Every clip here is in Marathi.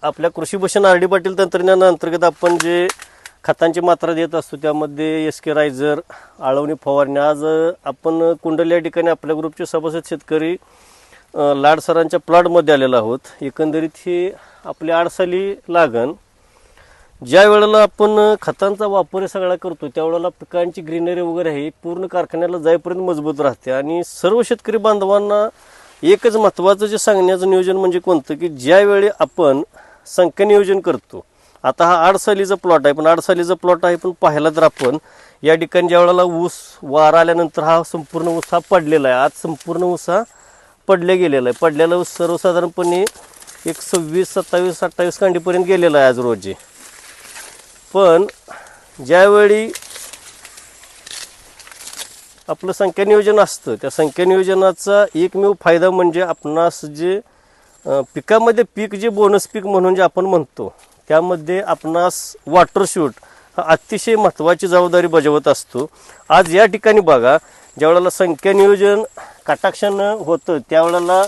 आपल्या कृषीभूषण आर डी पाटील तंत्रज्ञानाअंतर्गत आपण जे खतांची मात्रा देत असतो त्यामध्ये SK रायझर, आळवणी फवारणी. आज आपण कुंडल या ठिकाणी आपल्या ग्रुपचे सभासद शेतकरी लाड सरांच्या प्लॉटमध्ये आलेलो आहोत. एकंदरीत ही आपली 8 साली लागण. ज्या वेळेला आपण खतांचा वापर सगळा करतो त्यावेळेला पिकांची ग्रीनरी वगैरे आहे पूर्ण कारखान्याला जाईपर्यंत मजबूत राहते. आणि सर्व शेतकरी बांधवांना एकच महत्त्वाचं जे सांगण्याचं नियोजन म्हणजे कोणतं की ज्यावेळी आपण संख्या नियोजन करतो. आता हा 8 सालीचा प्लॉट आहे, पण 8 सालीचा प्लॉट आहे, पण पाहिला तर आपण या ठिकाणी ज्या वेळेला ऊस वारा आल्यानंतर हा संपूर्ण ऊस हा पडलेला आहे. आज संपूर्ण ऊस हा पडले गेलेला आहे. पडलेला ऊस सर्वसाधारणपणे एक 26, 27, 28 कांडीपर्यंत गेलेला आहे आज रोजी. पण ज्यावेळी आपलं संख्या नियोजन असतं त्या संख्या नियोजनाचा एकमेव फायदा म्हणजे आपणास जे पिकामध्ये पीक जे बोनस पीक म्हणून जे आपण म्हणतो त्यामध्ये आपणास वॉटर शूट हा अतिशय महत्त्वाची जबाबदारी बजावत असतो. आज या ठिकाणी बघा ज्यावेळेला संख्या नियोजन कटाक्षानं होतं त्यावेळेला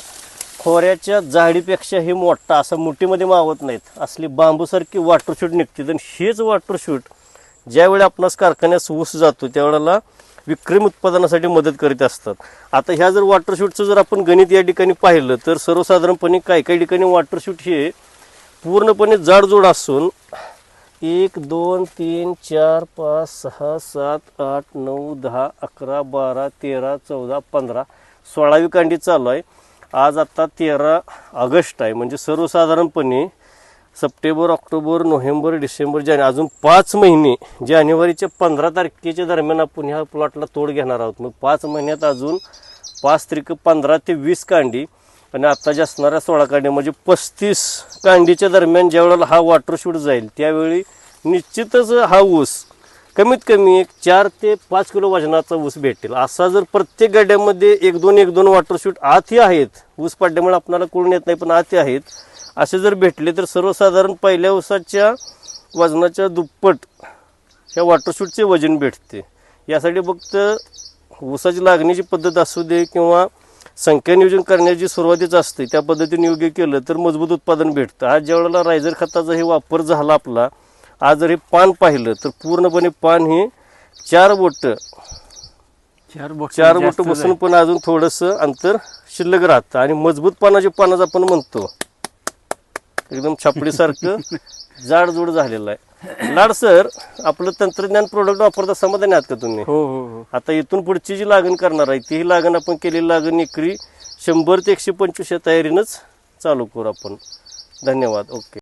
खोऱ्याच्या जाडीपेक्षा हे मोठा असा मुठीमध्ये मावत नाहीत असली बांबूसारखी वॉटर शूट निघते. तर हेच वॉटर शूट ज्यावेळी आपणास कारखान्यास ऊस जातो त्यावेळेला विक्रमी उत्पादनासाठी मदत करीत असतात. आता ह्या जर वॉटर शूटचं जर आपण गणित या ठिकाणी पाहिलं तर सर्वसाधारणपणे काही ठिकाणी वॉटर शूट हे पूर्णपणे जाडजूड असून 1, 2, 3, 4, 5, 6, 7, 8, 9, 10, 11, 12, 13, 14, 15, 16वी कांडी चालू आहे. आज आता 13 ऑगस्ट आहे. म्हणजे सर्वसाधारणपणे सप्टेंबर, ऑक्टोबर, नोव्हेंबर, डिसेंबर, जानेवारी अजून 5 महिने जानेवारीच्या 15 तारखेच्या दरम्यान आपण ह्या प्लॉटला तोड घेणार आहोत. मग 5 महिन्यात अजून 5 त्रिक 15 ते 20 कांडी आणि आता जे असणाऱ्या 16 कांडी म्हणजे 35 कांडीच्या दरम्यान ज्यावेळेला हा वॉटर शूट जाईल त्यावेळी निश्चितच हा ऊस कमीत कमी एक 4 ते 5 किलो वजनाचा ऊस भेटेल. असा जर प्रत्येक गड्यामध्ये 1-2 वॉटर शूट आतही आहेत, ऊस पडल्यामुळे आपल्याला कळून येत नाही पण आतही आहेत, असे जर भेटले तर सर्वसाधारण पहिल्या ऊसाच्या वजनाच्या दुप्पट ह्या वॉटर शूटचे वजन भेटते. यासाठी फक्त ऊसाची लागणीची पद्धत असू दे किंवा संख्या नियोजन करण्याची सुरुवातीच असते त्या पद्धतीने योग्य केलं तर मजबूत उत्पादन भेटतं. आज ज्यावेळेला रायझर खताचा हे वापर झाला आपला, आज जर हे पान पाहिलं तर पूर्णपणे पान हे 4 बोट बसून पण अजून थोडंसं अंतर शिल्लक राहतं आणि मजबूत पानाचे पानाचं आपण म्हणतो एकदम छापडीसारखं जाडजूड झालेलं आहे. लाड सर, आपलं तंत्रज्ञान प्रोडक्ट वापरता समाधानी आहात का तुम्ही? हो. आता इथून पुढची जी लागण करणार आहे ती लागण आपण केलेली लागण एकरी 100 ते 125 या तयारीनंच चालू करू आपण. धन्यवाद. ओके.